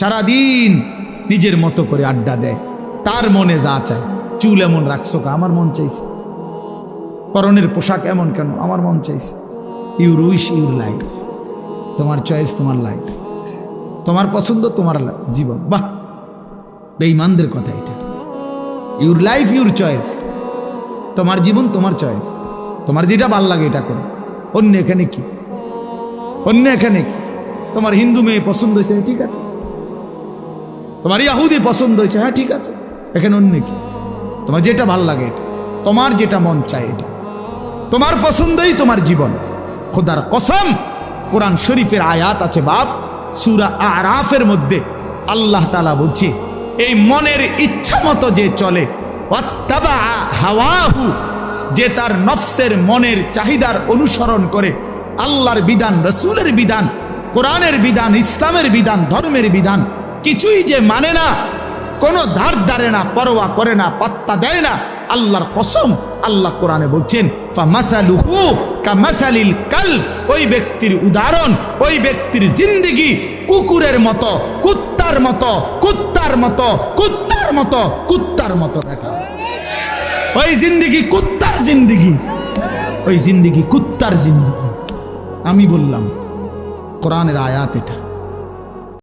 সারাদিন নিজের মতো করে আড্ডা দেয়, তার মনে যা চায়। চুল এমন রাখছো কা? আমার মন চাইছে। পরনের পোশাক এমন কেন? আমার মন চাইছে। ইউর উইশ ইউর লাইফ, তোমার চয়েস তোমার লাইফ, তোমার পছন্দ তোমার জীবন। বাহ, বেঈমানদের কথা এটা। ইউর লাইফ ইউর চয়েস, তোমার জীবন তোমার চয়েস, তোমার যেটা ভাল লাগে এটা করো। অন্য এখানে কি? অন্য এখানে কি? তোমার হিন্দু মেয়ে পছন্দ হয়েছে, ঠিক আছে। তোমার ইয়াহুদি পছন্দ হয়েছে, হ্যাঁ ঠিক আছে। এখানে অন্য কি? তোমার যেটা ভাল লাগে এটা, তোমার যেটা মন চায় এটা, তোমার পছন্দই তোমার জীবন। খোদার কসম, কোরআন শরীফের আয়াত আছে বাপ, সূরা আরাফের মধ্যে আল্লাহ তাআলা বলছে, এই মনের ইচ্ছা মতো যে চলে, ওয়াত্তাবা হাওয়াহু, যে তার নফসের মনের চাহিদার অনুসরণ করে, আল্লাহর বিধান, রাসূলের বিধান, কোরআনের বিধান, ইসলামের বিধান, ধর্মের বিধান কিছুই যে মানে না, কোনো ধার ধারে না, পরোয়া করে না, পাত্তা দেয় না, আল্লাহর কসম, আল্লাহ কোরআনে বলছেন ফামাসালুহু কামাসালিল কালব, ওই ব্যক্তির উদাহরণ, ওই ব্যক্তির জিন্দেগি কুকুরের মতো, কুত্তার মতো, কুত্তার মতো, কুত্তার মতো, কুত্তার মতো। দেখা ওই জিন্দেগি কুত্তার জিন্দেগি, ওই জিন্দেগি কুত্তার জিন্দেগি। আমি বললাম কোরআনের আয়াত এটা।